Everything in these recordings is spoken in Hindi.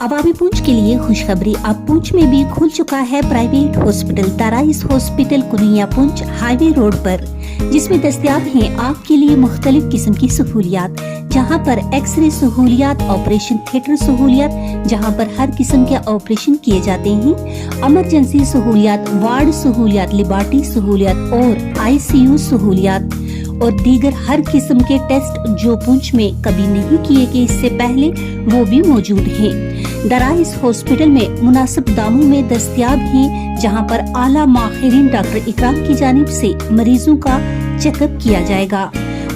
अवामी पूंछ के लिए खुशखबरी, अब पूंछ में भी खुल चुका है प्राइवेट हॉस्पिटल दराइस हॉस्पिटल कुनिया पूंछ हाईवे रोड पर, जिसमें दस्तयाब हैं आपके लिए मुख्तलिफ किस्म की सहूलियात, जहां पर एक्सरे सहूलियात, ऑपरेशन थिएटर सहूलियात, जहां पर हर किस्म के ऑपरेशन किए जाते हैं, इमरजेंसी सहूलियात, वार्ड सहूलियात, लिबार्टी सहूलियात और ICU सहूलियात और दीगर हर किस्म के टेस्ट जो पूंछ में कभी नहीं किए गए इससे पहले, वो भी मौजूद हैं। दराइस हॉस्पिटल में मुनासिब दामों में दस्तयाब हैं, जहां पर आला माहिरीन डॉक्टर इकराम की जानिब से मरीजों का चेकअप किया जाएगा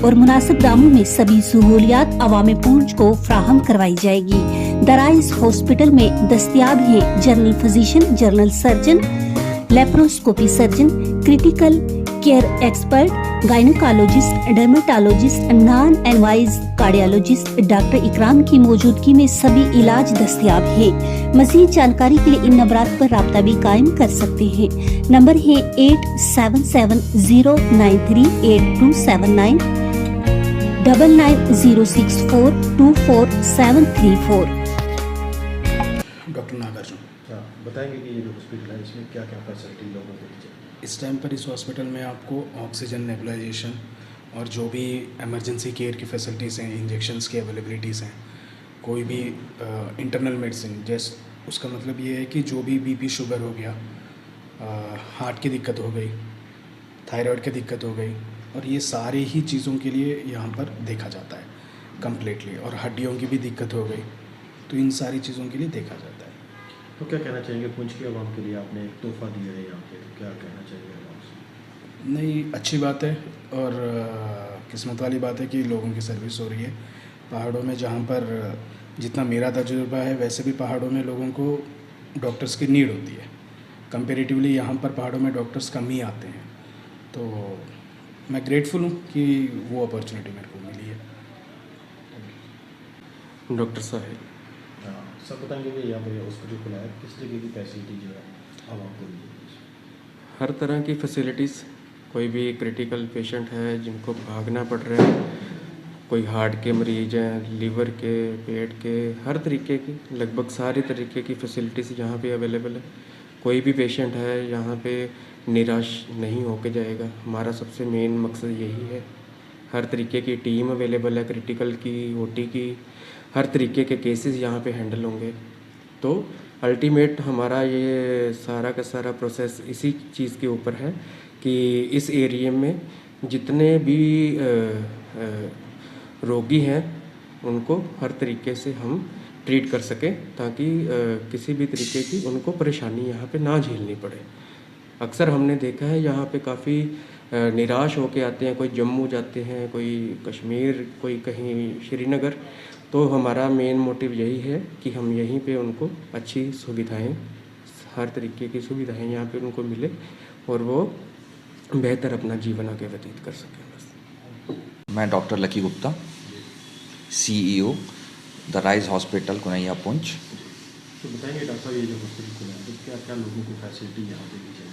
और मुनासिब दामों में सभी सहूलियात अवामी पूंछ को फ्राहम करवाई जाएगी। दराइस हॉस्पिटल में दस्तयाब हैं general physician, general surgeon, laparoscopy surgeon, critical care expert, gynaecologist, dermatologist, non advise cardiologist. Doctor इकराम की मौजूदगी में सभी इलाज दस्तयाब है। मज़ीद जानकारी के लिए इन नंबरात पर राब्ता भी कायम कर सकते हैं। नंबर है 8770938279, 9906424734। डॉक्टर नागार्जुन बताएंगे कि ये जो हॉस्पिटल है इसमें क्या क्या फैसिलिटी लोगों को दी जाए। इस टाइम पर इस हॉस्पिटल में आपको ऑक्सीजन नेबुलाइजेशन और जो भी इमरजेंसी केयर की फैसिलिटीज़ हैं, इंजेक्शन्स की अवेलेबिलिटीज़ हैं, कोई भी इंटरनल मेडिसिन, जैसे उसका मतलब ये है कि जो भी BP शुगर हो गया, हार्ट की दिक्कत हो गई, थायराइड की दिक्कत हो गई, और ये सारी ही चीज़ों के लिए यहाँ पर देखा जाता है कम्प्लीटली, और हड्डियों की भी दिक्कत हो गई, तो इन सारी चीज़ों के लिए देखा जाता है। तो क्या कहना चाहेंगे पुंछ की आवाम के लिए, आपने एक तोहफा दिया है यहाँ पे, तो क्या कहना चाहिए आवाम से? नहीं, अच्छी बात है और किस्मत वाली बात है कि लोगों की सर्विस हो रही है। पहाड़ों में जहाँ पर जितना मेरा तजुर्बा है, वैसे भी पहाड़ों में लोगों को डॉक्टर्स की नीड होती है। कंपेरेटिवली यहाँ पर पहाड़ों में डॉक्टर्स कम ही आते हैं, तो मैं ग्रेटफुल हूँ कि वो अपॉर्चुनिटी मेरे को मिली है। डॉक्टर साहिल सब बताएंगे कि यहाँ पे हॉस्पिटल खुला है, किस तरीके की फैसिलिटी जो है आवाम को दी जाए? हर तरह की फैसिलिटीज़, कोई भी क्रिटिकल पेशेंट है जिनको भागना पड़ रहा है, कोई हार्ट के मरीज हैं, लीवर के, पेट के, हर तरीके की, लगभग सारे तरीके की फैसिलिटीज़ यहाँ पे अवेलेबल है। कोई भी पेशेंट है यहाँ पे निराश नहीं होके जाएगा। हमारा सबसे मेन मकसद यही है। हर तरीके की टीम अवेलेबल है, क्रिटिकल की, OT की, हर तरीके के केसेस यहाँ पे हैंडल होंगे। तो अल्टीमेट हमारा ये सारा का सारा प्रोसेस इसी चीज़ के ऊपर है कि इस एरिया में जितने भी रोगी हैं उनको हर तरीके से हम ट्रीट कर सकें, ताकि किसी भी तरीके की उनको परेशानी यहाँ पे ना झेलनी पड़े। अक्सर हमने देखा है यहाँ पे काफ़ी निराश होके आते हैं, कोई जम्मू जाते हैं, कोई कश्मीर, कोई कहीं श्रीनगर। तो हमारा मेन मोटिव यही है कि हम यहीं पे उनको अच्छी सुविधाएं, हर तरीके की सुविधाएं यहाँ पे उनको मिले और वो बेहतर अपना जीवन आगे व्यतीत कर सकें। बस। मैं डॉक्टर लकी गुप्ता, CEO दराइस हॉस्पिटल कुनैया पूंछ। तो बताएंगे डॉक्टर साहब, ये जो हॉस्पिटल खुला है तो क्या क्या लोगों को फैसिलिटी यहाँ पे दी जाएगी?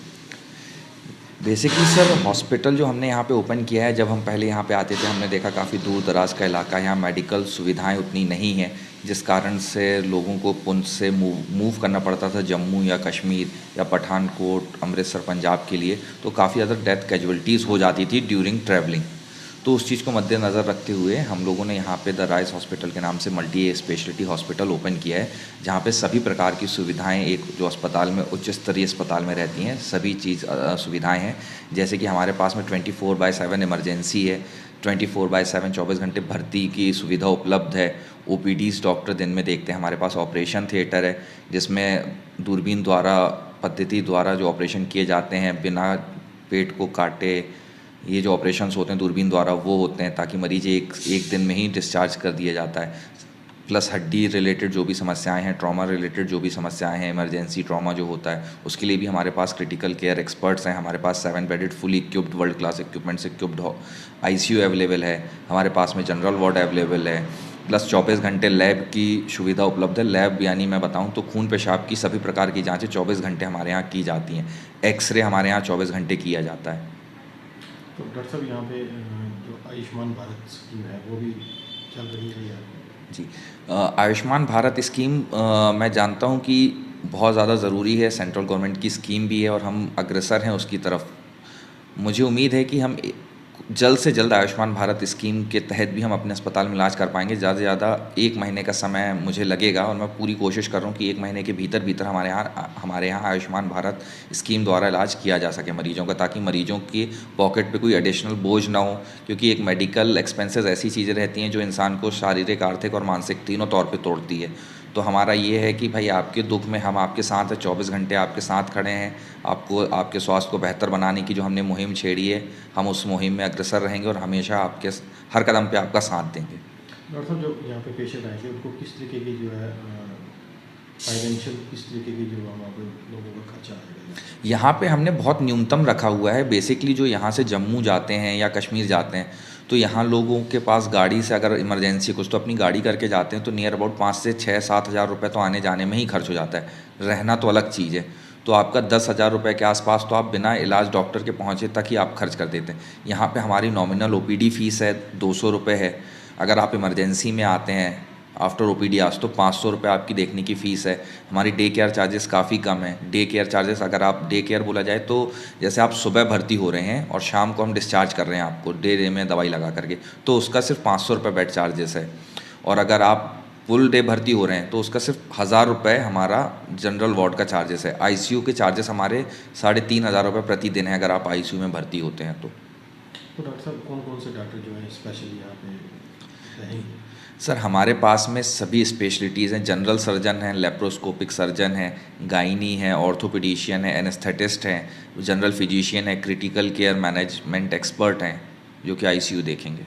बेसिकली सर, हॉस्पिटल जो हमने यहाँ पे ओपन किया है, जब हम पहले यहाँ पे आते थे हमने देखा काफ़ी दूर दराज का इलाका है, यहाँ मेडिकल सुविधाएं उतनी नहीं है, जिस कारण से लोगों को पुंछ से मूव करना पड़ता था जम्मू या कश्मीर या पठानकोट, अमृतसर, पंजाब के लिए। तो काफ़ी ज़्यादा डेथ कैजुअल्टीज़ हो जाती थी ड्यूरिंग ट्रैवलिंग। तो उस चीज़ को मद्देनज़र रखते हुए हम लोगों ने यहाँ पे दराइस हॉस्पिटल के नाम से मल्टी स्पेशलिटी हॉस्पिटल ओपन किया है, जहाँ पे सभी प्रकार की सुविधाएं, एक जो अस्पताल में उच्च स्तरीय अस्पताल में रहती हैं, सभी चीज़ सुविधाएं हैं। जैसे कि हमारे पास में 24/7 इमरजेंसी है, 24/7 24 घंटे भर्ती की सुविधा उपलब्ध है। OPDs डॉक्टर दिन में देखते हैं। हमारे पास ऑपरेशन थिएटर है, जिसमें दूरबीन द्वारा पद्धति द्वारा जो ऑपरेशन किए जाते हैं, बिना पेट को काटे, ये जो ऑपरेशंस होते हैं दूरबीन द्वारा वो होते हैं, ताकि मरीज एक दिन में ही डिस्चार्ज कर दिया जाता है। प्लस हड्डी रिलेटेड जो भी समस्याएं हैं, ट्रॉमा रिलेटेड जो भी समस्याएं हैं, इमरजेंसी ट्रॉमा जो होता है, उसके लिए भी हमारे पास क्रिटिकल केयर एक्सपर्ट्स हैं। हमारे पास 7 bedded fully equipped world class equipments equipped ICU available है। हमारे पास में जनरल वार्ड अवेलेबल है। प्लस 24 घंटे लैब की सुविधा उपलब्ध है। लैब यानी मैं बताऊं तो खून पेशाब की सभी प्रकार की जाँचें 24 घंटे हमारे यहाँ की जाती हैं। एक्सरे हमारे यहाँ 24 घंटे किया जाता है। तो डॉक्टर साहब, यहाँ पे जो आयुष्मान भारत स्कीम है वो भी चल रही है या? जी आयुष्मान भारत स्कीम मैं जानता हूँ कि बहुत ज़्यादा ज़रूरी है, सेंट्रल गवर्नमेंट की स्कीम भी है और हम अग्रसर हैं उसकी तरफ। मुझे उम्मीद है कि हम जल्द से जल्द आयुष्मान भारत स्कीम के तहत भी हम अपने अस्पताल में इलाज कर पाएंगे। ज़्यादा से ज़्यादा 1 महीने का समय मुझे लगेगा और मैं पूरी कोशिश कर रहा हूँ कि 1 महीने के भीतर हमारे यहाँ आयुष्मान भारत स्कीम द्वारा इलाज किया जा सके मरीजों का, ताकि मरीजों की पॉकेट पे कोई एडिशनल बोझ ना हो। क्योंकि एक मेडिकल एक्सपेंसेस ऐसी चीज़ें रहती हैं जो इंसान को शारीरिक, आर्थिक और मानसिक तीनों तौर पे तोड़ती है। तो हमारा ये है कि भाई आपके दुख में हम आपके साथ हैं, 24 घंटे आपके साथ खड़े हैं। आपको आपके स्वास्थ्य को बेहतर बनाने की जो हमने मुहिम छेड़ी है, हम उस मुहिम में अग्रसर रहेंगे और हमेशा आपके हर कदम पे आपका साथ देंगे। डॉक्टर साहब, जो यहाँ पे पेशेंट आएंगे उनको किस तरीके की जो है फाइनेंशियल किस तरीके की जो वहाँ पे लोगों का खर्चा आएगा? यहाँ पे हमने बहुत न्यूनतम रखा हुआ है। बेसिकली जो यहाँ से जम्मू जाते हैं या कश्मीर जाते हैं, तो यहाँ लोगों के पास गाड़ी से अगर इमरजेंसी कुछ तो अपनी गाड़ी करके जाते हैं तो नियर अबाउट 5 से 6-7 हज़ार रुपये तो आने जाने में ही खर्च हो जाता है। रहना तो अलग चीज़ है। तो आपका 10,000 रुपये के आसपास तो आप बिना इलाज डॉक्टर के पहुँचे तक ही आप खर्च कर देते हैं। यहाँ पे हमारी नॉमिनल OPD फ़ीस है 200 रुपये है। अगर आप इमरजेंसी में आते हैं आफ्टर OPD आज तो 500 रुपये आपकी देखने की फ़ीस है। हमारी डे केयर चार्जेस काफ़ी कम है। डे केयर चार्जेस अगर आप डे केयर बोला जाए तो जैसे आप सुबह भर्ती हो रहे हैं और शाम को हम डिस्चार्ज कर रहे हैं आपको डे में दवाई लगा करके, तो उसका सिर्फ 500 रुपये बेड चार्जेस है। और अगर आप फुल डे भर्ती हो रहे हैं तो उसका सिर्फ 1,000 रुपये हमारा जनरल वार्ड का चार्जेस है। ICU के चार्जेस हमारे 3,500 रुपये प्रतिदिन है अगर आप ICU में भर्ती होते हैं तो। डॉक्टर साहब, कौन कौन से डॉक्टर जो है स्पेशली यहाँ पे रहेंगे? सर हमारे पास में सभी स्पेशलिटीज़ हैं। जनरल सर्जन हैं, लेप्रोस्कोपिक सर्जन हैं, गायनी है, ऑर्थोपेडिशियन है, एनेस्थेटिस्ट हैं, जनरल फिजिशियन है, क्रिटिकल केयर मैनेजमेंट एक्सपर्ट हैं जो कि ICU देखेंगे।